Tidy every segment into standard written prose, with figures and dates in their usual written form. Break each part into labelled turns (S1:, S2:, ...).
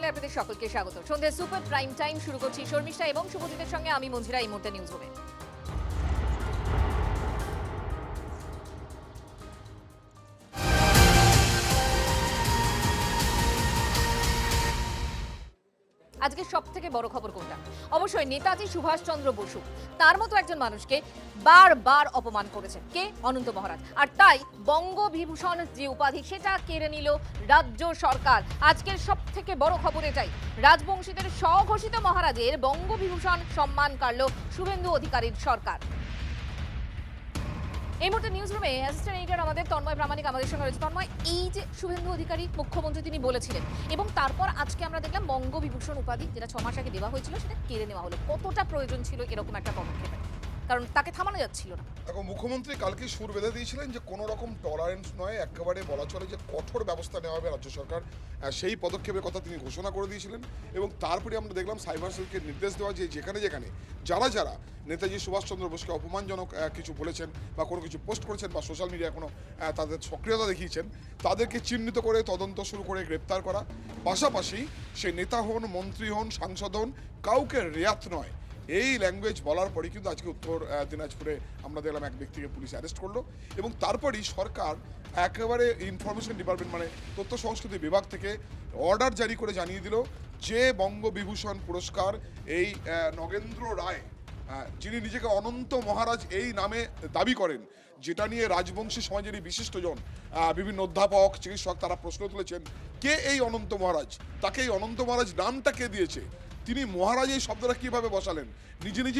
S1: চ্যানেলে আপনাদের সকলকে স্বাগত। সন্ধ্যায় সুপার প্রাইম টাইম শুরু করছি শর্মিষ্ঠা এবং শুভজিতের সঙ্গে আমি মঞ্জিরা। এই মুহূর্তে নিউজ রুমে আজকে সব থেকে বড় খবর কোনটা? অবশ্যই নেতাজি সুভাষচন্দ্র বসু তার মতো একজন মানুষকে বারবার অপমান করেছেন কে? অনন্ত মহারাজ। আর তাই বঙ্গবিভূষণ যে উপাধি সেটা কেড়ে নিল রাজ্য সরকার। আজকের সব থেকে বড় খবর এটাই, রাজবংশীদের স্বঘোষিত মহারাজের বঙ্গবিভূষণ সম্মান কাড়ল শুভেন্দু অধিকারীর সরকার। এই মুহূর্তে নিউজ রুমে অ্যাসিস্ট্যান্ট এডিটর আমাদের তন্ময় প্রামাণিক আমাদের সঙ্গে রয়েছে। তন্ময়, এই যে শুভেন্দু অধিকারী মুখ্যমন্ত্রী তিনি বলেছিলেন এবং তারপর আজকে আমরা দেখলাম বঙ্গবিভূষণ উপাধি যেটা 6 মাস আগে দেওয়া হয়েছিল সেটা কেড়ে নেওয়া হলো, কতটা প্রয়োজন ছিল এরকম একটা পদক্ষেপ? কারণ তাকে থামানো যাচ্ছিল না।
S2: দেখো, মুখ্যমন্ত্রী কালকে সুর বেঁধে দিয়েছিলেন যে কোনো রকম টলারেন্স নয়, একেবারে বলা চলে যে কঠোর ব্যবস্থা নেওয়া হবে রাজ্য সরকার, সেই পদক্ষেপের কথা তিনি ঘোষণা করে দিয়েছিলেন। এবং তারপরে আমরা দেখলাম সাইবার সেলকে নির্দেশ দেওয়া যে যেখানে যেখানে যারা নেতাজি সুভাষচন্দ্র বোসকে অপমানজনক কিছু বলেছেন বা কোনো কিছু পোস্ট করেছেন বা সোশ্যাল মিডিয়ায় কোনো তাদের সক্রিয়তা দেখিয়েছেন তাদেরকে চিহ্নিত করে তদন্ত শুরু করে গ্রেপ্তার করা। পাশাপাশি সে নেতা হন, মন্ত্রী হন, সাংসদ হন, কাউকে রেয়াত নয়, এই ল্যাঙ্গুয়েজ বলার পরই কিন্তু আজকে উত্তর দিনাজপুরে আমরা দেখলাম এক ব্যক্তিকে পুলিশ অ্যারেস্ট করলো। এবং তারপরই সরকার একেবারে ইনফরমেশন ডিপার্টমেন্ট মানে তথ্য সংস্কৃতি বিভাগ থেকে অর্ডার জারি করে জানিয়ে দিল যে বঙ্গবিভূষণ পুরস্কার এই নগেন্দ্র রায়, যিনি নিজেকে অনন্ত মহারাজ এই নামে দাবি করেন, যেটা নিয়ে রাজবংশী সমাজেরই বিশিষ্টজন বিভিন্ন অধ্যাপক, চিকিৎসক তারা প্রশ্ন তুলেছেন কে এই অনন্ত মহারাজ, তাকে এই অনন্ত মহারাজ নামটা কে দিয়েছে, তিনি মহারাজ এই শব্দটা কিভাবে বসালেন,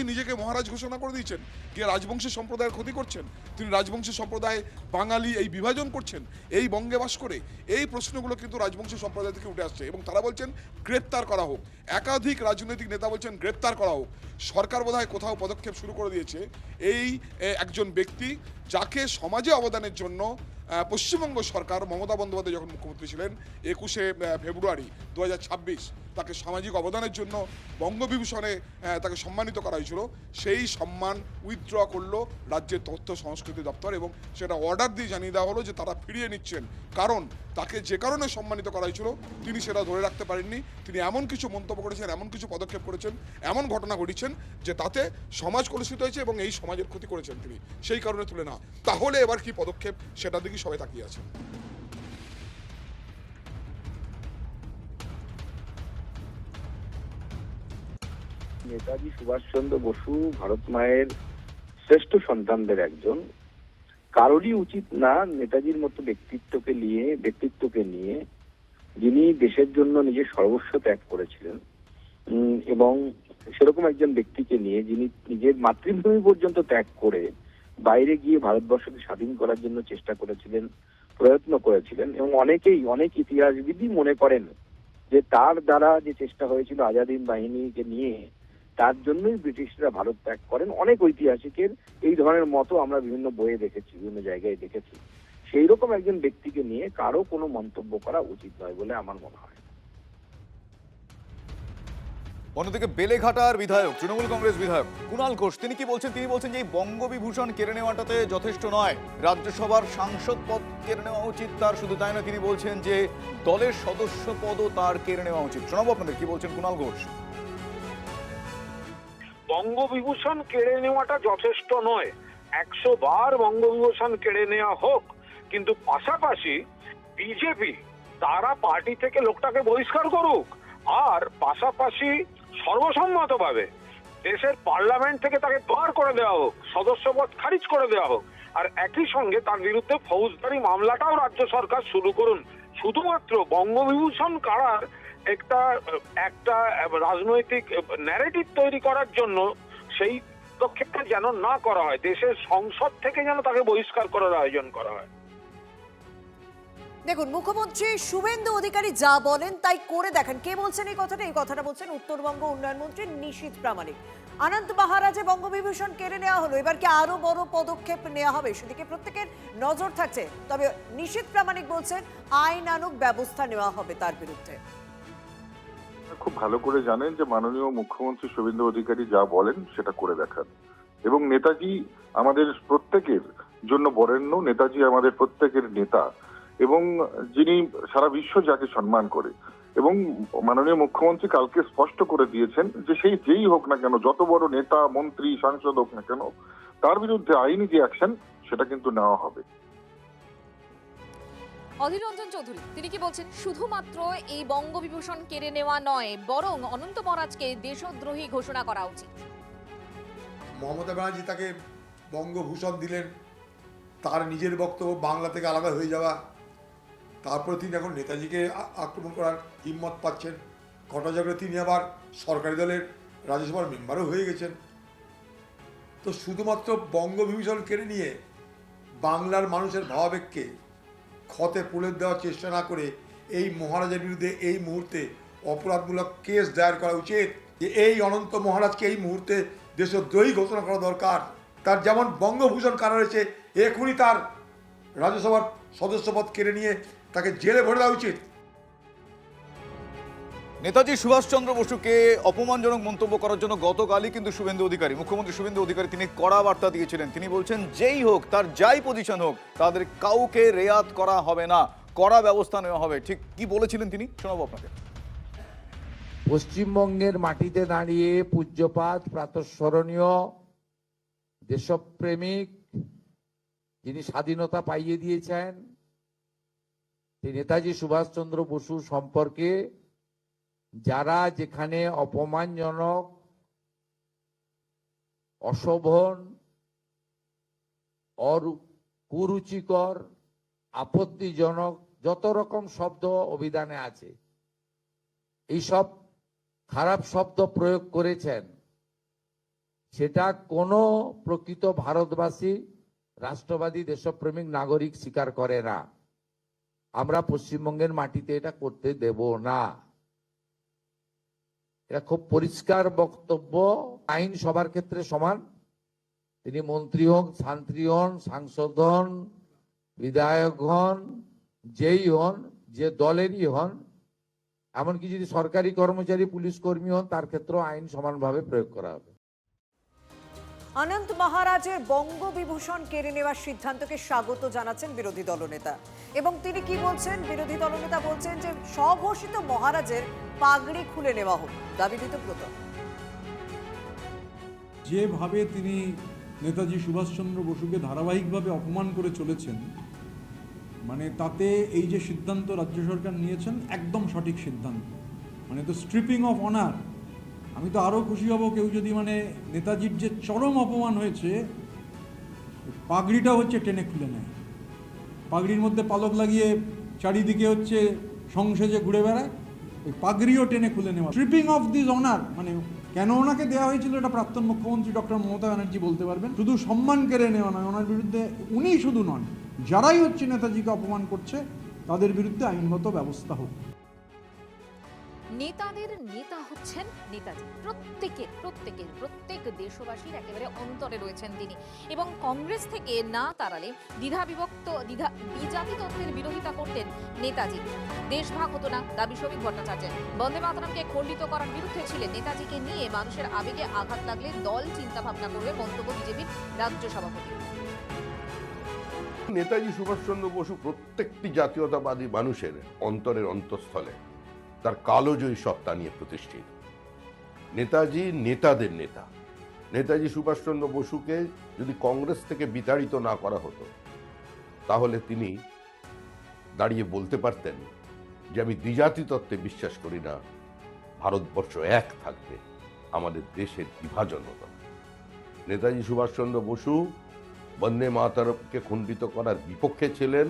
S2: নিজেকে মহারাজ ঘোষণা করে দিয়েছেন, কে রাজবংশী সম্প্রদায়ের ক্ষতি করছেন, তিনি রাজবংশী সম্প্রদায় বাঙালি এই বিভাজন করছেন এই বঙ্গে বাস করে, এই প্রশ্নগুলো কিন্তু রাজবংশী সম্প্রদায় থেকে উঠে আসছে। এবং তারা বলছেন গ্রেপ্তার করা হোক, একাধিক রাজনৈতিক নেতা বলছেন গ্রেপ্তার করা হোক। সরকার বোধহয় কোথাও পদক্ষেপ শুরু করে দিয়েছে এই একজন ব্যক্তি যাকে সমাজে অবদানের জন্য পশ্চিমবঙ্গ সরকার মমতা বন্দ্যোপাধ্যায় যখন মুখ্যমন্ত্রী ছিলেন 21শে ফেব্রুয়ারি 2026 তাকে সামাজিক অবদানের জন্য বঙ্গবিভূষণে তাকে সম্মানিত করা হয়েছিল, সেই সম্মান উইথড্র করলো রাজ্যের তথ্য সংস্কৃতি দপ্তর এবং সেটা অর্ডার দিয়ে জানিয়ে দেওয়া হলো যে তারা ফিরিয়ে নিচ্ছেন। কারণ তাকে যে কারণে সম্মানিত করা হয়েছিল তিনি সেটা ধরে রাখতে পারেননি, তিনি এমন কিছু মন্তব্য করেছেন, এমন কিছু পদক্ষেপ করেছেন, এমন ঘটনা ঘটিয়েছেন যে তাতে সমাজ কলুষিত হয়েছে এবং এই সমাজের ক্ষতি করেছেন তিনি, সেই কারণে তুলে না। তাহলে এবার কি পদক্ষেপ সেটা দিকে সবাই তাকিয়ে আছেন।
S3: নেতাজি সুভাষচন্দ্র বসু ভারত মায়ের শ্রেষ্ঠ সন্তানদের একজন। কারোরই উচিত না নেতাজির মতো ব্যক্তিত্বকে নিয়ে যিনি দেশের জন্য নিজের সর্বস্ব ত্যাগ করেছিলেন এবং সেরকম একজন ব্যক্তিকে নিয়ে যিনি নিজের মাতৃভূমি পর্যন্ত ত্যাগ করে বাইরে গিয়ে ভারতবর্ষকে স্বাধীন করার জন্য চেষ্টা করেছিলেন, প্রয়ত্ন করেছিলেন। এবং অনেক ইতিহাসবিদই মনে করেন যে তার দ্বারা যে চেষ্টা হয়েছিল আজাদ হিন্দ বাহিনীকে নিয়ে, তার জন্যই ব্রিটিশরা ভারত ত্যাগ করেন। অনেক ঐতিহাসিকের এই ধরনের মতো আমরা বিভিন্ন বইয়ে দেখেছি, বিভিন্ন জায়গায় দেখেছি। সেই রকম একজন ব্যক্তিকে নিয়ে কারো কোনো মন্তব্য করা উচিত নয় বলে আমার মনে হয়।
S4: অন্যদিকে বেলেঘাটার বিধায়ক, তৃণমূল কংগ্রেস বিধায়ক কুণাল ঘোষ তিনি কি বলছেন? তিনি বলছেন যে এই বঙ্গবিভূষণ কেড়ে নেওয়াটাতে যথেষ্ট নয়, রাজ্যসভার সাংসদ পদ কেড়ে নেওয়া উচিত তার। শুধু তাই না, তিনি বলছেন যে দলের সদস্য পদও তার কেড়ে নেওয়া উচিত। শোনাবো আপনাদের কি বলছেন কুণাল ঘোষ।
S5: বঙ্গবিভূষণ কেড়ে নেওয়াটা যথেষ্ট নয়, 100 বার বঙ্গবিভূষণ কেড়ে নেওয়া হোক, কিন্তু পাশাপাশি বিজেপি তারা পার্টি থেকে লোকটাকে বহিষ্কার করুক, আর পাশাপাশি সর্বসম্মতভাবে দেশের পার্লামেন্ট থেকে তাকে বার করে দেওয়া হোক, সদস্যপদ খারিজ করে দেওয়া হোক, আর একই সঙ্গে তার বিরুদ্ধে ফৌজদারি মামলাটাও রাজ্য সরকার শুরু করুন। শুধুমাত্র বঙ্গবিভূষণ কাড়ার একটা রাজনৈতিক ন্যারেটিভ তৈরি করার জন্য সেই পদক্ষেপটা যেন না করা হয়, দেশের সংসদ থেকে যেন তাকে বহিষ্কার করার আয়োজন করা হয়।
S1: দেখুন, মুখ্যমন্ত্রী শুভেন্দু অধিকারী যা বলেন তাই করে দেখেন। কে বলছেন এই কথাটা? এই কথাটা বলছেন উত্তরবঙ্গ উন্নয়ন মন্ত্রী নিশীথ প্রামাণিক। অনন্ত মহারাজে বঙ্গবিভূষণ কেড়ে নেওয়া হলো, এবার কি আরো বড় পদক্ষেপ নেওয়া হবে সেদিকে প্রত্যেকের নজর থাকছে। তবে নিশীথ প্রামাণিক বলছেন আইনানুগ ব্যবস্থা নেওয়া হবে তার বিরুদ্ধে।
S6: খুব ভালো করে জানেন যে মাননীয় মুখ্যমন্ত্রী শুভেন্দু অধিকারী যা বলেন সেটা করে দেখান। এবং নেতাজি আমাদের প্রত্যেকের জন্য বরেণ্য, নেতাজি আমাদের প্রত্যেকের নেতা এবং যিনি সারা বিশ্ব যাকে সম্মান করে। এবং মাননীয় মুখ্যমন্ত্রী কালকে স্পষ্ট করে দিয়েছেন যে সেই যেই হোক না কেন, যত বড় নেতা মন্ত্রী সাংসদ হোক না কেন, তার বিরুদ্ধে আইনি যে অ্যাকশন সেটা কিন্তু নেওয়া হবে।
S1: অধীর রঞ্জন চৌধুরী তিনি কি বলছেন, শুধুমাত্র এই বঙ্গবিভূষণ কেড়ে নেওয়া নয়, বরং অনন্ত মহারাজকে দেশদ্রোহী ঘোষণা করা উচিত।
S7: মমতা ব্যানার্জি তাকে বঙ্গভূষণ দিলেন, তার নিজের বক্তব্য বাংলা থেকে আলাদা হয়ে যাওয়া, তারপরে তিনি এখন নেতাজিকে আক্রমণ করার হিম্মত পাচ্ছেন। ঘটনাচক্রে তিনি আবার সরকারি দলের রাজ্যসভার মেম্বারও হয়ে গেছেন। তো শুধুমাত্র বঙ্গবিভূষণ কেড়ে নিয়ে বাংলার মানুষের ভাবাবেগকে ক্ষতে পুড়ে দেওয়ার চেষ্টা না করে এই মহারাজের বিরুদ্ধে এই মুহূর্তে অপরাধমূলক কেস দায়ের করা উচিত। যে এই অনন্ত মহারাজকে এই মুহূর্তে দেশদ্রোহী ঘোষণা করা দরকার। তার যেমন বঙ্গভূষণ কারা রয়েছে, এখনই তার রাজ্যসভার সদস্যপদ কেড়ে নিয়ে তাকে জেলে ভরে দেওয়া উচিত।
S4: নেতাজি সুভাষচন্দ্র বসুকে অপমানজনক মন্তব্য করার জন্য গতকালই কিন্তু শুভেন্দু অধিকারী, মুখ্যমন্ত্রী শুভেন্দু অধিকারী তিনি কড়া বার্তা দিয়েছিলেন। তিনি বলছেন যেই হোক, তার যাই পজিশন হোক, তাদের কাউকে রেয়াত করা হবে না, কড়া ব্যবস্থা নেওয়া হবে। ঠিক কি বলেছিলেন তিনি, শোনাবো আপনাকে।
S8: পশ্চিমবঙ্গের মাটিতে দাঁড়িয়ে পূজ্যপাত প্রাতঃস্মরণীয় দেশপ্রেমিক, যিনি স্বাধীনতা পাইয়ে দিয়েছেন, সেই নেতাজি সুভাষচন্দ্র বসু সম্পর্কে যারা যেখানে অপমানজনক, অশোভন, কুরুচিকর, আপত্তিজনক যত রকম শব্দ অভিধানে আছে, এইসব খারাপ শব্দ প্রয়োগ করেছেন, সেটা কোনো প্রকৃত ভারতবাসী, রাষ্ট্রবাদী, দেশপ্রেমিক নাগরিক স্বীকার করে না। আমরা পশ্চিমবঙ্গের মাটিতে এটা করতে দেব না। এটা খুব পরিষ্কার বক্তব্য। আইন সবার ক্ষেত্রে সমান। তিনি মন্ত্রী হন, শান্ত্রী হন, সাংসদ হন, বিধায়ক হন, যেই হন, যে দলেরই হন, এমনকি যদি সরকারি কর্মচারী, পুলিশ কর্মী হন, তার ক্ষেত্রেও আইন সমানভাবে প্রয়োগ করা হবে।
S9: অনন্ত মহারাজের বঙ্গবিভূষণ কেড়ে নেওয়ার সিদ্ধান্তকে স্বাগত জানাচ্ছেন বিরোধী দলনেতা। এবং তিনি কি বলছেন, বিরোধী দলনেতা বলছেন যে স্বঘোষিত মহারাজের পাগড়ি খুলে নেওয়া হোক। দাবি দিতব্রত
S10: যেভাবে তিনি নেতাজি সুভাষচন্দ্র বসুকে ধারাবাহিকভাবে অপমান করে চলেছেন, মানে তাতে এই যে সিদ্ধান্ত রাজ্য সরকার নিয়েছেন একদম সঠিক সিদ্ধান্ত। মানে তো স্ট্রিপিং অফ অনার। আমি তো আরও খুশি হব কেউ যদি মানে নেতাজির যে চরম অপমান হয়েছে, পাগড়িটা হচ্ছে টেনে খুলে নেয়, পাগড়ির মধ্যে পালক লাগিয়ে চারিদিকে হচ্ছে সংসেজে ঘুরে বেড়ায়, ওই পাগড়িও টেনে খুলে নেওয়া। স্ট্রিপিং অফ দিস অনার, মানে কেন ওনাকে দেওয়া হয়েছিল এটা প্রাক্তন মুখ্যমন্ত্রী ডক্টর মমতা ব্যানার্জি বলতে পারবেন। শুধু সম্মান কেড়ে নেওয়া নয়, ওনার বিরুদ্ধে উনি শুধু নন, যারাই হচ্ছে নেতাজিকে অপমান করছে তাদের বিরুদ্ধে আইনগত ব্যবস্থা হোক।
S1: নেতাদের নেতা হচ্ছেন নেতাজি। প্রত্যেক দেশবাসীর একেবারে অন্তরে রয়েছেন তিনি। এবং কংগ্রেস থেকে না তাড়ালে বিজাতি তত্ত্বের বিরোধিতা করতেন নেতাজি। দেশভাগ হতো না দাবি শোভিত ভট্টাচার্যের। বন্দে মাতরমকে খণ্ডিত করার বিরুদ্ধে ছিলেন। নেতাজিকে নিয়ে মানুষের আবেগে আঘাত লাগলে দল চিন্তা ভাবনা করবে, মন্তব্য বিজেপির রাজ্য সভাপতি।
S11: নেতাজি সুভাষচন্দ্র বসু প্রত্যেকটি জাতীয়তাবাদী মানুষের অন্তরের অন্তঃস্থলে তার কালোজয়ী সত্তা নিয়ে প্রতিষ্ঠিত। নেতাজি নেতাদের নেতা। নেতাজি সুভাষচন্দ্র বসুকে যদি কংগ্রেস থেকে বিতাড়িত না করা হতো, তাহলে তিনি দাঁড়িয়ে বলতে পারতেন যে আমি দ্বিজাতি তত্ত্বে বিশ্বাস করি না, ভারতবর্ষ এক থাকবে, আমাদের দেশের বিভাজন হতো না। নেতাজি সুভাষচন্দ্র বসু বন্দে মাতরমকে খণ্ডিত করার বিপক্ষে ছিলেন।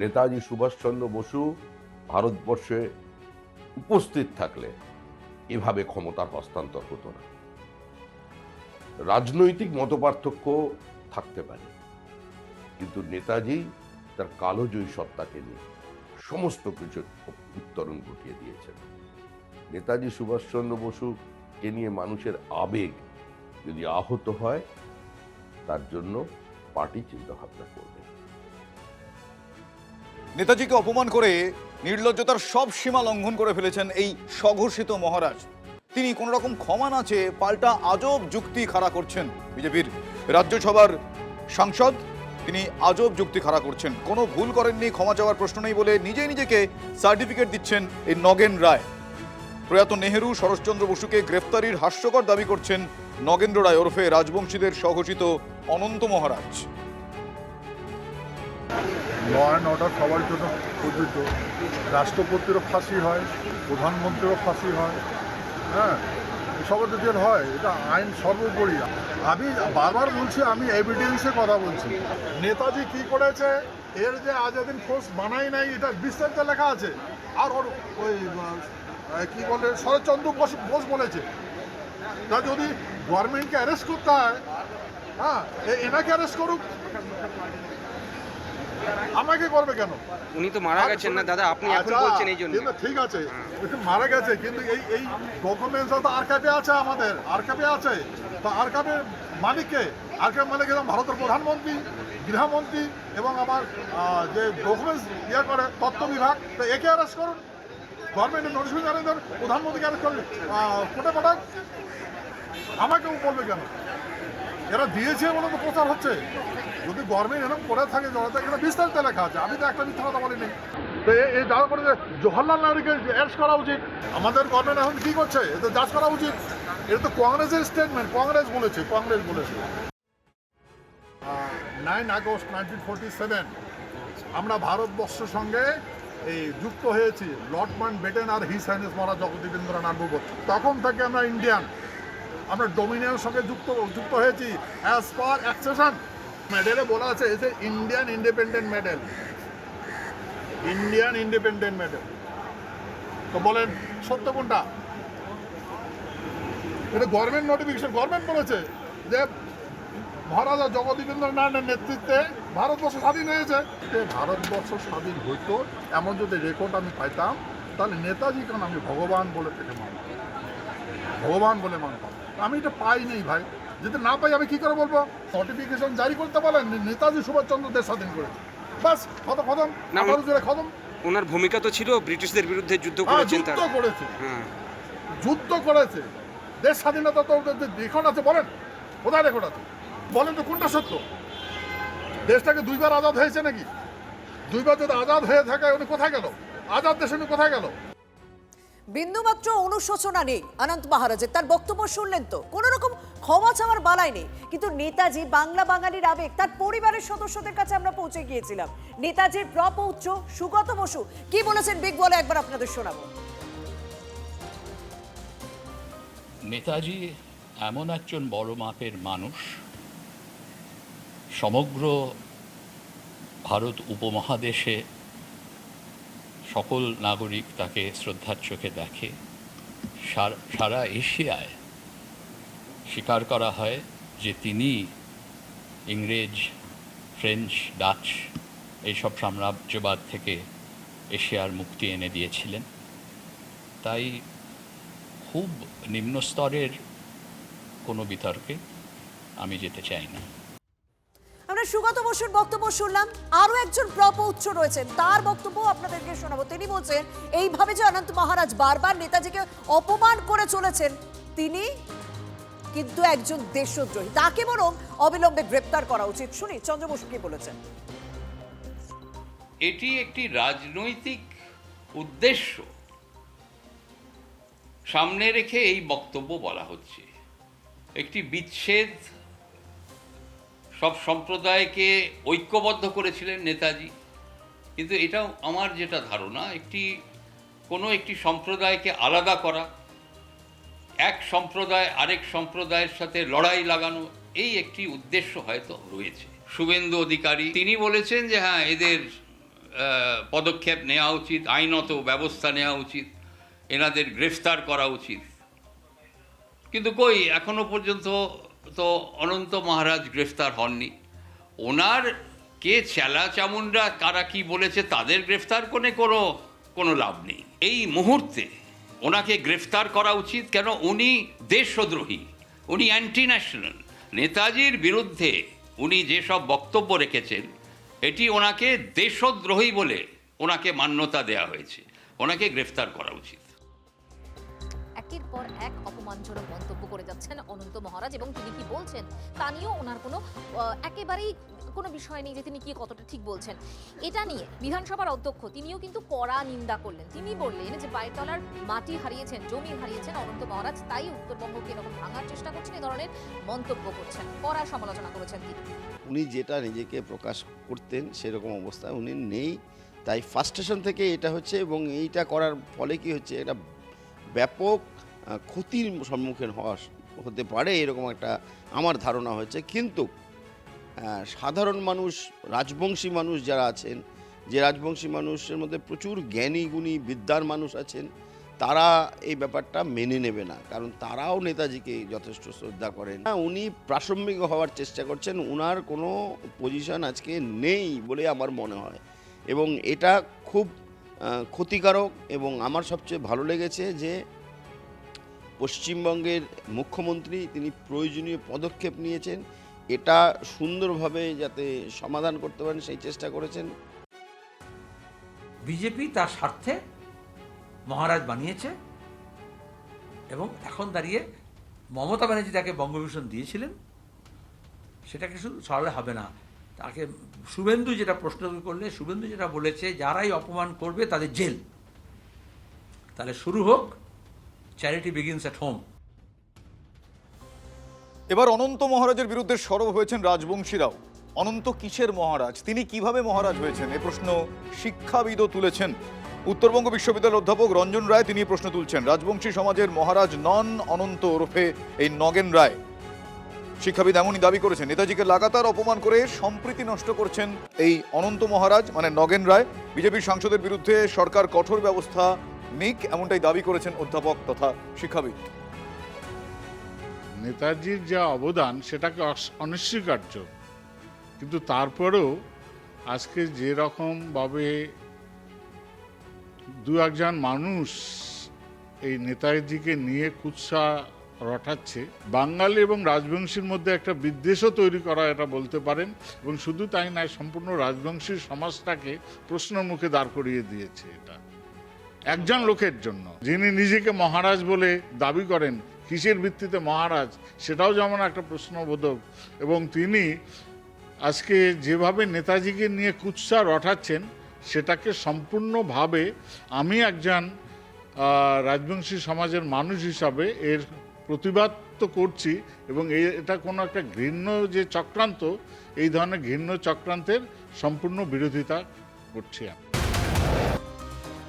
S11: নেতাজি সুভাষচন্দ্র বসু ভারতবর্ষে উপস্থিত থাকলে এভাবে ক্ষমতার হস্তান্তর হতো না। রাজনৈতিক মতপার্থক্য থাকতে পারে, কিন্তু নেতাজি তার কালোজয়ী সত্তাকে নিয়ে সমস্ত কিছুর উত্তরণ ঘটিয়ে দিয়েছেন। নেতাজি সুভাষচন্দ্র বসুকে নিয়ে মানুষের আবেগ যদি আহত হয়, তার জন্য পার্টি চিন্তা ভাবনা করবে।
S4: নেতাজিকে অপমান করে নির্লজ্জতার সব সীমা লঙ্ঘন করে ফেলেছেন এই স্বঘোষিত মহারাজ। তিনি কোন রকম ক্ষমা না চেয়ে পাল্টা আজব যুক্তি খাড়া করছেন। বিজেপির রাজ্যসভার সাংসদ তিনি আজব যুক্তি খাড়া করছেন। কোনো ভুল করেননি, ক্ষমা চাওয়ার প্রশ্ন নেই বলে নিজেই নিজেকে সার্টিফিকেট দিচ্ছেন এই নগেন রায়। প্রয়াত নেহেরু শরৎচন্দ্র বসুকে গ্রেফতারির হাস্যকর দাবি করছেন নগেন্দ্র রায় ওরফে রাজবংশীদের স্বঘোষিত অনন্ত মহারাজ।
S12: ল অ্যান্ড অর্ডার সবার জন্য প্রযোজ্য। রাষ্ট্রপতিরও ফাঁসি হয়, প্রধানমন্ত্রীরও ফাঁসি হয়, হ্যাঁ, সবার যদি হয়, এটা আইন সর্বোপরি। আমি বারবার বলছি, আমি এভিডেন্সে কথা বলছি। নেতাজি কি করেছে, এর যে আজাদিন ফোর্স বানাই নাই, এটা বিস্তারিত লেখা আছে। আর ওর ওই কি বলে শরৎচন্দ্র বোস বলেছে, তা যদি গভর্নমেন্টকে অ্যারেস্ট করতে হয়, হ্যাঁ, এনাকে অ্যারেস্ট করুক, আমাকে করবে কেন?
S13: উনি তো মারা গেছেন না দাদা, আপনি এখন বলছেন এই জন্য।
S12: ঠিক আছে, মারা গেছে, কিন্তু এই ডকুমেন্টস তো আর্কাইভে আছে, আমাদের আর্কাইভে আছে। তো আর্কাইভের মালিককে, আর্কাইভ মালিক এবং ভারতের প্রধানমন্ত্রী, গৃহমন্ত্রী এবং আমার যে ডকুমেন্টস ইয়ে করে তথ্য বিভাগ, তো একে অ্যারেস্ট করুন। গভর্নমেন্টের নোটিশ জানিয়ে দেন, প্রধানমন্ত্রীকে অ্যারেস্ট করুন, কোটে পাঠাক, আমাকেও বলবে কেন? এরা দিয়েছে বলে তো প্রচার হচ্ছে। যদি গভর্নমেন্ট এরকম করে থাকে, এখানে বিস্তারিত লেখা আছে, আমি তো একটা মিথ্যা কথা বলিনি। তো এই যাওয়ার পরে যে জওহরলাল নেহরুকে অ্যারেস্ট করা উচিত, আমাদের গভর্নমেন্ট এখন কী করছে, এটা যাচ করা উচিত। এটা তো কংগ্রেসের স্টেটমেন্ট, কংগ্রেস বলেছে। 9 আগস্ট 1947 আমরা ভারতবর্ষের সঙ্গে এই যুক্ত হয়েছি, লর্ড মাউন্টব্যাটেন আর হিজ হাইনেস মহারাজ জগদীবেন্দ্রনাথ বসু। তখন থেকে আমরা ইন্ডিয়ান, আমরা ডোমিনিয়নের সঙ্গে যুক্ত হয়েছি অ্যাজ পার অ্যাকসেশন। মেডেলে বলা আছে এসে Indian independent medal, Indian independent medal. তো বলেন সত্য কোনটা? এটা গভর্নমেন্ট নোটিফিকেশন, গভর্নমেন্ট বলেছে যে মহারাজা জগদীবেন্দ্রনাথের নেতৃত্বে ভারতবর্ষ স্বাধীন হয়েছে। ভারতবর্ষ স্বাধীন হইতো এমন যদি রেকর্ড আমি পাইতাম, তাহলে নেতাজি কেন আমি ভগবান বলে থেকে মানতাম, ভগবান বলে মানতাম। আমি এটা পাইনি ভাই, যদি না পাই আমি কি করে বলবো? নোটিফিকেশন জারি করতে বলেন নেতাজি সুভাষচন্দ্র দেশ স্বাধীন করেছে, বাস খতম। খতম।
S13: ওনার ভূমিকা তো ছিল ব্রিটিশদের বিরুদ্ধে যুদ্ধ করেছেন,
S12: যুদ্ধ করেছে, দেশ স্বাধীনতা তো রেকর্ড আছে, বলেন কোথায় রেকর্ড আছে? বলেন তো কোনটা সত্য? দেশটাকে দুইবার আজাদ হয়েছে নাকি? দুইবার যদি আজাদ হয়ে থাকে, উনি কোথায় গেল? আজাদ দেশ উনি কোথায় গেল?
S9: বিন্দুমাত্র অনুশোচনা নেই অনন্ত মহারাজের। তার বক্তব্য শুনলেন তো, কোন রকম ক্ষমা চাওয়ার বালাই নেই। কিন্তু নেতাজি বাংলা বাঙালির আবেগ, তার পরিবারের সদস্যদের কাছে আমরা পৌঁছে গিয়েছিলাম। নেতাজির প্রপৌত্র সুগত বসু কি বলেছেন বিগ বলে একবার আপনাদের শোনাবো।
S14: নেতাজি এমন একজন বড় মাপের মানুষ, সমগ্র ভারত উপমহাদেশে সকল নাগরিক তাকে শ্রদ্ধার চোখে দেখে। সারা এশিয়ায় স্বীকার করা হয় যে তিনি ইংরেজ, ফ্রেঞ্চ, ডাচ এইসব সাম্রাজ্যবাদ থেকে এশিয়ার মুক্তি এনে দিয়েছিলেন। তাই খুব নিম্ন স্তরের কোনো বিতর্কে আমি যেতে চাই না।
S9: আমরা সুগত বসুর বক্তব্য শুনলাম, আরো একজন প্রপৌত্র রয়েছেন, তার বক্তব্য আপনাদেরকে শোনাবো। তিনি বলছেন এইভাবে যে অনন্ত মহারাজ বারবার নেতাজিকে অপমান করে চলেছেন, তিনি কিন্তু একজন দেশদ্রোহী, তাকে বরং অবিলম্বে গ্রেপ্তার করা উচিত। শুনি চন্দ্র বসু কি বলেছেন।
S14: এটি একটি রাজনৈতিক উদ্দেশ্য সামনে রেখে এই বক্তব্য বলা হচ্ছে। একটি বিচ্ছেদ, সব সম্প্রদায়কে ঐক্যবদ্ধ করেছিলেন নেতাজি, কিন্তু এটাও আমার যেটা ধারণা, কোনো একটি সম্প্রদায়কে আলাদা করা, এক সম্প্রদায় আরেক সম্প্রদায়ের সাথে লড়াই লাগানো, এই একটি উদ্দেশ্য হয়তো রয়েছে। শুভেন্দু অধিকারী তিনি বলেছেন যে হ্যাঁ, এদের পদক্ষেপ নেওয়া উচিত, আইনত ব্যবস্থা নেওয়া উচিত, এনাদের গ্রেফতার করা উচিত। কিন্তু কই, এখনো পর্যন্ত তো অনন্ত মহারাজ গ্রেফতার হননি। ওনার কে চেলা চামুন্ডা কারা কি বলেছে, তাদের গ্রেফতার করে কোনো লাভ নেই। এই মুহূর্তে ওনাকে গ্রেফতার করা উচিত। কেন? উনি দেশদ্রোহী, উনি অ্যান্টি ন্যাশনাল। নেতাজির বিরুদ্ধে উনি যেসব বক্তব্য রেখেছেন, এটি ওনাকে দেশদ্রোহী বলে ওনাকে মান্যতা দেয়া হয়েছে। ওনাকে গ্রেফতার করা উচিত।
S1: একের পর এক অপমানজনক মন্তব্য করে যাচ্ছে দিচ্ছেন অনন্ত মহারাজ, এবং তিনি কি বলছেন তা নিয়েও ওনার কোনো একেবারেই কোনো বিষয় নেই যে তিনি কি কতটা ঠিক বলছেন। এটা নিয়ে বিধানসভার অধ্যক্ষ তিনিও কিন্তু কড়া নিন্দা করলেন। তিনি বললেন যে পায়ের তলার মাটি হারিয়েছেন, জমি হারিয়েছেন অনন্ত মহারাজ, তাই উত্তরবঙ্গকে এরকম ভাঙার চেষ্টা করছেন, এই ধরনের মন্তব্য করছেন, কড়া সমালোচনা করেছেন তিনি।
S15: উনি যেটা নিজেকে প্রকাশ করতেন সেরকম অবস্থা উনি নেই, তাই ফার্স্টেশন থেকে এটা হচ্ছে, এবং এইটা করার ফলে কি হচ্ছে, এটা ব্যাপক ক্ষতির সম্মুখীন হতে পারে এরকম একটা আমার ধারণা হচ্ছে। কিন্তু সাধারণ মানুষ, রাজবংশী মানুষ যারা আছেন, যে রাজবংশী মানুষের মধ্যে প্রচুর জ্ঞানী গুণী বিদ্যার মানুষ আছেন, তারা এই ব্যাপারটা মেনে নেবে না, কারণ তারাও নেতাজিকে যথেষ্ট শ্রদ্ধা করেন। উনি প্রাসঙ্গিক হওয়ার চেষ্টা করছেন, উনার কোনো পজিশন আজকে নেই বলে আমার মনে হয়, এবং এটা খুব ক্ষতিকারক। এবং আমার সবচেয়ে ভালো লেগেছে যে পশ্চিমবঙ্গের মুখ্যমন্ত্রী তিনি প্রয়োজনীয় পদক্ষেপ নিয়েছেন, এটা সুন্দরভাবে যাতে সমাধান করতে পারেন সেই চেষ্টা করেছেন।
S16: বিজেপি তার স্বার্থে মহারাজ বানিয়েছে, এবং এখন দাঁড়িয়ে মমতা ব্যানার্জি তাকে বঙ্গবিভূষণ দিয়েছিলেন, সেটাকে শুধু সরালে হবে না। তাকে শুভেন্দু যেটা প্রশ্ন করলে, শুভেন্দু যেটা বলেছে যারাই অপমান করবে তাদের জেল, তাহলে শুরু হোক, চ্যারিটি বিগিনস অ্যাট হোম।
S4: এবার অনন্ত মহারাজের বিরুদ্ধে সরব হয়েছেন রাজবংশীরাও। অনন্ত কিসের মহারাজ, তিনি কিভাবে মহারাজ হয়েছেন, এ প্রশ্ন শিক্ষাবিদও তুলেছেন। উত্তরবঙ্গ বিশ্ববিদ্যালয়ের অধ্যাপক রঞ্জন রায় তিনি প্রশ্ন তুলছেন, রাজবংশী সমাজের মহারাজ নন অনন্ত ওরফে এই নগেন রায়। শিক্ষাবিদ এমনই দাবি করেছেন, নেতাজিকে লাগাতার অপমান করে সম্প্রীতি নষ্ট করছেন এই অনন্ত মহারাজ মানে নগেন রায়। বিজেপির সাংসদের বিরুদ্ধে সরকার কঠোর ব্যবস্থা নিক, এমনটাই দাবি করেছেন অধ্যাপক তথা শিক্ষাবিদ।
S12: নেতাজির যা অবদান সেটাকে অনস্বীকার্য, কিন্তু তারপরেও আজকে যেরকমভাবে দু একজন মানুষ এই নেতাজিকে নিয়ে কুৎসা রটাচ্ছে, বাঙালি এবং রাজবংশীর মধ্যে একটা বিদ্বেষও তৈরি করা, এটা বলতে পারেন। এবং শুধু তাই নয়, সম্পূর্ণ রাজবংশী সমাজটাকে প্রশ্নের মুখে দাঁড় করিয়ে দিয়েছে এটা একজন লোকের জন্য, যিনি নিজেকে মহারাজ বলে দাবি করেন। কিসের ভিত্তিতে মহারাজ সেটাও যেমন একটা প্রশ্নবোধক, এবং তিনি আজকে যেভাবে নেতাজিকে নিয়ে কুৎসা রটাচ্ছেন সেটাকে সম্পূর্ণভাবে আমি একজন রাজবংশী সমাজের মানুষ হিসাবে এর প্রতিবাদ তো করছি, এবং এটা কোনো একটা ঘৃণ্য যে চক্রান্ত, এই ধরনের ঘৃণ্য চক্রান্তের সম্পূর্ণ বিরোধিতা করছি আমি।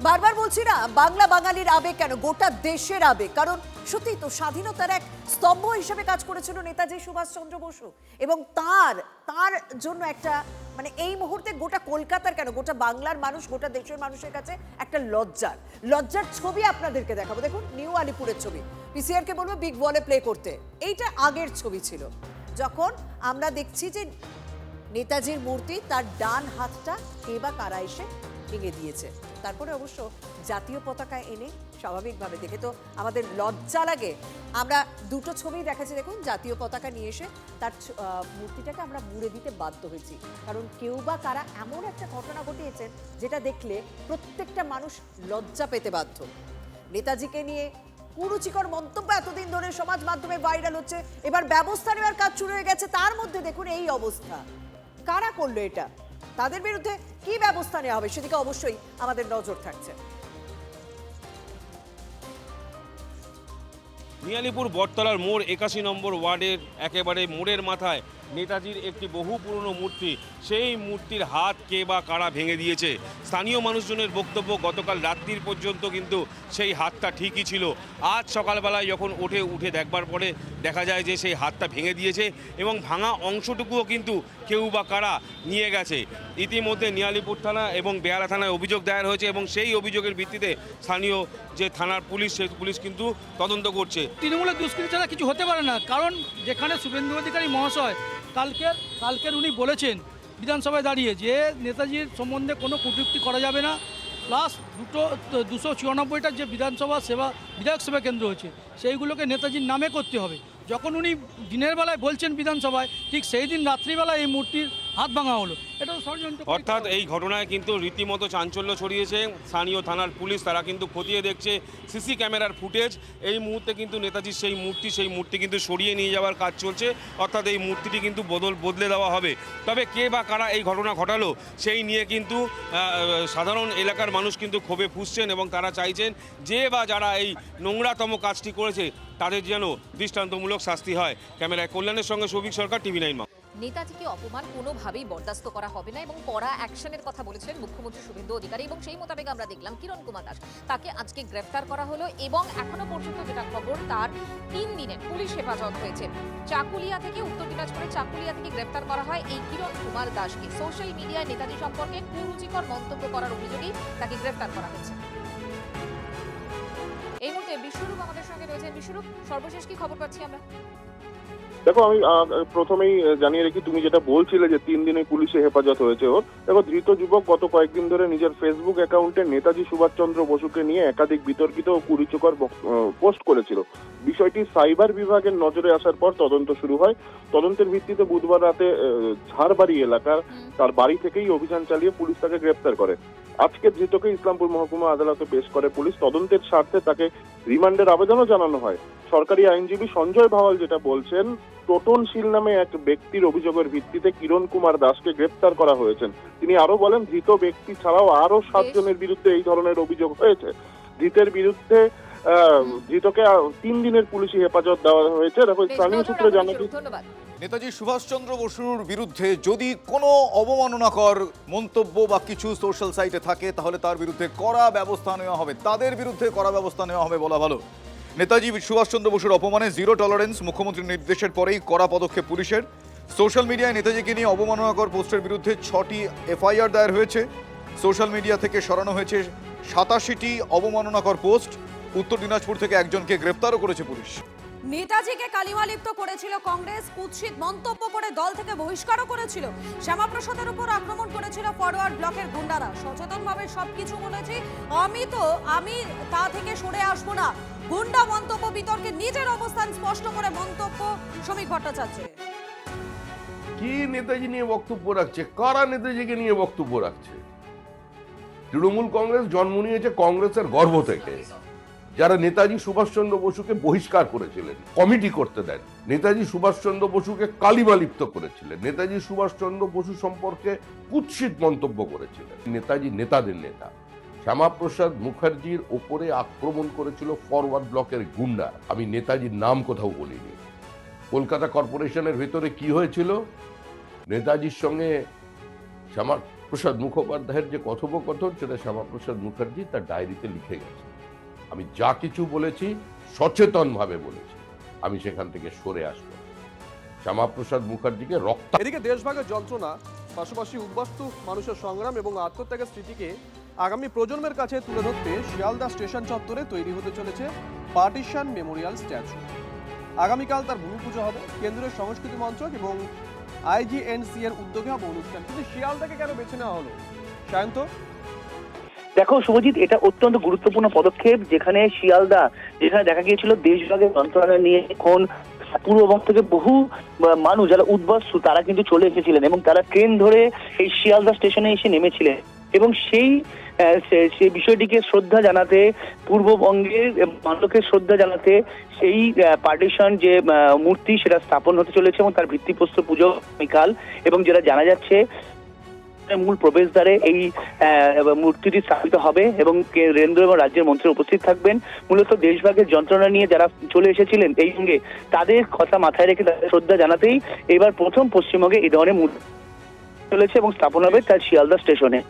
S9: বারবার বলছি না, বাংলা বাঙালির আবেগ কেন, গোটা দেশের আবেগ। কারণ সত্যি তো স্বাধীনতার এক স্তম্ভ হিসেবে কাজ করেছিল নেতাজি সুভাষচন্দ্র বসু, এবং তার জন্য একটা মানে এই মুহূর্তে গোটা কলকাতার কেন, গোটা বাংলার মানুষ, গোটা দেশের মানুষের কাছে একটা লজ্জার ছবি আপনাদেরকে দেখাবো। দেখুন, নিউ আলিপুরের ছবি। পিসিআর কে বলবো বিগ বলে প্লে করতে। এইটা আগের ছবি ছিল, যখন আমরা দেখছি যে নেতাজির মূর্তি, তার ডান হাতটা কে বা কারা এসে ভেঙে দিয়েছে। তারপরে অবশ্য জাতীয় পতাকা এনে স্বাভাবিকভাবে দেখে তো আমাদের লজ্জা লাগে। আমরা দুটো ছবি দেখাচ্ছি, দেখুন, জাতীয় পতাকা নিয়ে এসে তার মূর্তিটাকে আমরা মুড়ে দিতে বাধ্য হয়েছি, কারণ কেউ বা কারা এমন একটা ঘটনা ঘটিয়েছেন যেটা দেখলে প্রত্যেকটা মানুষ লজ্জা পেতে বাধ্য। নেতাজিকে নিয়ে কুরুচিকর মন্তব্য এতদিন ধরে সমাজ মাধ্যমে ভাইরাল হচ্ছে, এবার ব্যবস্থা নেওয়ার কাজ শুরু হয়ে গেছে। তার মধ্যে দেখুন এই অবস্থা, কারা করলো এটা, তাদের বিরুদ্ধে কি ব্যবস্থা নেওয়া হবে সেদিকে অবশ্যই আমাদের নজর থাকছে।
S17: নিয়ালিপুর বটতলার মোড় 81 নম্বর ওয়ার্ডের একেবারে মোড়ের মাথায় নেতাজির একটি বহু পুরনো মূর্তি, সেই মূর্তির হাত কে বা কারা ভেঙে দিয়েছে। স্থানীয় মানুষজনের বক্তব্য, গতকাল রাত্রির পর্যন্ত কিন্তু সেই হাতটা ঠিকই ছিল। আজ সকালবেলায় যখন উঠে দেখবার পরে দেখা যায় যে সেই হাতটা ভেঙে দিয়েছে, এবং ভাঙা অংশটুকুও কিন্তু কেউ বা কারা নিয়ে গেছে। ইতিমধ্যে নিয়ালিপুর থানা এবং বেহালা থানায় অভিযোগ দায়ের হয়েছে, এবং সেই অভিযোগের ভিত্তিতে স্থানীয় যে থানার পুলিশ, সেই পুলিশ কিন্তু তদন্ত করছে।
S18: তৃণমূলের দুষ্কৃতি ছাড়া কিছু হতে পারে না, কারণ যেখানে শুভেন্দু অধিকারী মহাশয় কালকের উনি বলেছেন বিধানসভায় দাঁড়িয়ে যে নেতাজির সম্বন্ধে কোনো কটূক্তি করা যাবে না, প্লাস 294টা যে বিধায়ক সেবা কেন্দ্র হয়েছে সেইগুলোকে নেতাজির নামে করতে হবে। যখন উনি দিনের বেলায় বলছেন বিধানসভায়, ঠিক সেই দিন রাত্রিবেলায় এই মূর্তির হাত ভাঙা হলো, এটা তো ষড়যন্ত্র।
S17: অর্থাৎ এই ঘটনায় কিন্তু রীতিমতো চাঞ্চল্য ছড়িয়েছে। স্থানীয় থানার পুলিশ তারা কিন্তু খতিয়ে দেখছে সিসি ক্যামেরার ফুটেজ। এই মুহূর্তে কিন্তু নেতাজির সেই মূর্তি কিন্তু সরিয়ে নিয়ে যাওয়ার কাজ চলছে, অর্থাৎ এই মূর্তিটি কিন্তু বদলে দেওয়া হবে। তবে কে বা কারা এই ঘটনা ঘটালো সেই নিয়ে কিন্তু সাধারণ এলাকার মানুষ কিন্তু ক্ষোভে ফুঁসছেন এবং তারা চাইছেন যে বা যারা এই নোংরাতম কাজটি করেছে তাদের যেন দৃষ্টান্তমূলক শাস্তি হয়। ক্যামেরায় কল্যাণের সঙ্গে সৌভিক সরকার, TV9 বাংলা।
S1: নেতাজিকে অপমান কোনোভাবেই বরদাস্ত করা হবে না এবং কড়া অ্যাকশনের কথা বলেছেন মুখ্যমন্ত্রী শুভেন্দু অধিকারী এবং সেই মোতাবেক আমরা দেখলাম কিরণ কুমার দাস তাকে আজকে গ্রেফতার করা হলো এবং এখনো পর্যন্ত যেটা খবর তার 3 দিনের পুলিশ হেফাজত হয়েছে। চাকুলিয়া থেকে উত্তর দিনাজপুরের চাকুলিয়া থেকে গ্রেফতার করা হয় এই কিরণ কুমার দাসকে। সোশ্যাল মিডিয়ায় নেতাজি সম্পর্কে কুরুচিকর মন্তব্য করার অভিযোগেই তাকে গ্রেফতার করা হয়েছে। এই মুহূর্তে বিশ্বরূপ আমাদের সঙ্গে রয়েছেন। বিশ্বরূপ, সর্বশেষ কি খবর পাচ্ছি আমরা?
S19: দেখো, আমি প্রথমেই জানিয়ে রাখি, তুমি যেটা বলছিলে যে 3 দিনে পুলিশে হেফাজত হয়েছে ওর। দেখো, ধৃত যুবক গত কয়েকদিন ধরে নিজের ফেসবুক অ্যাকাউন্টে নেতাজি সুভাষচন্দ্র বসুকে নিয়ে একাধিক বিতর্কিত ও কুরুচিকর পোস্ট করেছিল। বিষয়টি সাইবার বিভাগের নজরে আসার পর তদন্ত শুরু হয়। তদন্তের ভিত্তিতে বুধবার রাতে ঝাড়বাড়ি এলাকার তার বাড়ি থেকেই অভিযান চালিয়ে পুলিশ তাকে গ্রেপ্তার করে। আজকে ধৃতকে ইসলামপুর মহকুমা আদালতে পেশ করে পুলিশ। তদন্তের স্বার্থে তাকে রিমান্ডের আবেদনও জানানো হয়। সরকারি আইনজীবী সঞ্জয় ভাওয়াল যেটা বলছেন, টোটনশীল নামে এক ব্যক্তির অভিযোগের ভিত্তিতে কিরণ কুমার দাসকে গ্রেপ্তার করা হয়েছে। তিনি আরো বলেন, ধৃত ব্যক্তি ছাড়াও আরো 7 জনের বিরুদ্ধে এই ধরনের অভিযোগ হয়েছে। ধৃতের বিরুদ্ধে ধৃতকে 3 দিনের পুলিশি হেফাজত দেওয়া হয়েছে। স্থানীয় সূত্রে জানা গেছে
S4: নেতাজি সুভাষচন্দ্র বসুর বিরুদ্ধে যদি কোনো অবমাননাকর মন্তব্য বা কিছু সোশ্যাল সাইটে থাকে তাহলে তার বিরুদ্ধে কড়া ব্যবস্থা নেওয়া হবে, তাদের বিরুদ্ধে কড়া ব্যবস্থা নেওয়া হবে বলা ভালো। নেতাজি সুভাষচন্দ্র বসুর অপমানে 0 টলারেন্স, মুখ্যমন্ত্রীর নির্দেশের পরেই কড়া পদক্ষেপ পুলিশের। সোশ্যাল মিডিয়ায় নেতাজিকে নিয়ে অবমাননাকর পোস্টের বিরুদ্ধে 6টি FIR দায়ের হয়েছে। সোশ্যাল মিডিয়া থেকে সরানো হয়েছে 87টি অবমাননাকর পোস্ট। উত্তর দিনাজপুর থেকে একজনকে গ্রেফতারও করেছে পুলিশ।
S9: নেতাজিকে কালিমালিপ্ত করেছিল কংগ্রেস, কুৎসিত মন্তব্য করে দল থেকে বহিষ্কারও করেছিল। শ্যামাপ্রসাদের উপর আক্রমণ করেছিল ফরওয়ার্ড ব্লকের গুন্ডারা। সচেতনভাবে সবকিছু বলেছি, আমি তা থেকে সরে আসবো না। গুন্ডা মন্তব্য বিতর্কে নিজের অবস্থান স্পষ্ট করে মন্তব্য শ্রমিক ভট্টাচার্যের।
S11: কি নেতাজি নিয়ে বক্তব্য রাখছে? কারা নেতাজিকে নিয়ে বক্তব্য রাখছে? তৃণমূল কংগ্রেস জন্ম নিয়েছে কংগ্রেসের গর্ভ থেকে, যারা নেতাজি সুভাষচন্দ্র বসুকে বহিষ্কার করেছিলেন, কমিটি করতে দেন, নেতাজি সুভাষচন্দ্র বসুকে কালিমালিপ্ত করেছিলেন, নেতাজি সুভাষচন্দ্র বসু সম্পর্কে কুৎসিত মন্তব্য করেছিলেন। নেতাজি নেতাদের নেতা। শ্যামাপ্রসাদ মুখার্জির ওপরে আক্রমণ করেছিল ফরওয়ার্ড ব্লকের গুন্ডা। আমি নেতাজির নাম কোথাও বলিনি। কলকাতা কর্পোরেশনের ভেতরে কি হয়েছিল, নেতাজির সঙ্গে শ্যামাপ্রসাদ মুখোপাধ্যায়ের যে কথোপকথন, সেটা শ্যামাপ্রসাদ মুখার্জি তার ডায়েরিতে লিখে গেছে। আমি যা কিছু বলেছি সচেতনভাবে বলেছি, আমি সেখান থেকে সরে আসবো। শ্যামাপ্রসাদ মুখার্জিকে রক্ত।
S20: এদিকে দেশভাগের যন্ত্রণা, পাশাপাশি উদ্বাস্তু মানুষের সংগ্রাম এবং আত্মত্যাগের স্মৃতিকে আগামী প্রজন্মের কাছে তুলে ধরতে শিয়ালদা স্টেশন চত্বরে তৈরি হতে চলেছে পার্টিশন মেমোরিয়াল স্ট্যাচু। আগামীকাল তার ভূমি পুজো হবে। কেন্দ্রীয় সংস্কৃতি মন্ত্রক এবং IGNC এর উদ্যোগে হবে অনুষ্ঠান। কিন্তু শিয়ালদাকে কেন বেছে নেওয়া হলো, সায়ন্ত?
S21: দেখো শুভজিৎ, এটা অত্যন্ত গুরুত্বপূর্ণ পদক্ষেপ। যেখানে দেখা গিয়েছিল দেশভাগের যন্ত্রণা নিয়ে এখন পূর্ববঙ্গ থেকে বহু মানুষ যারা উদ্বাস্তু তারা কিন্তু চলে এসেছিলেন এবং তারা ট্রেন ধরে এই শিয়ালদা স্টেশনে এসে নেমেছিলেন এবং সেই বিষয়টিকে শ্রদ্ধা জানাতে, পূর্ববঙ্গের মানুষকে শ্রদ্ধা জানাতে সেই পার্টিশন যে মূর্তি সেটা স্থাপন হতে চলেছে এবং তার ভিত্তিপ্রস্তর পুজো আগামীকাল। এবং যেটা জানা যাচ্ছে মূল প্রবেশদ্বারে এই মূর্তিটি স্থাপিত হবে এবং কেন্দ্র এবং রাজ্যের মন্ত্রী উপস্থিত থাকবেন। মূলত দেশভাগের যন্ত্রণা নিয়ে যারা চলে এসেছিলেন এই সঙ্গে তাদের কথা মাথায় রেখে তাদের শ্রদ্ধা জানাতেই এবার প্রথম পশ্চিমবঙ্গে এই ধরনের মূর্তি চলেছে এবং স্থাপন হবে তার শিয়ালদা স্টেশনে।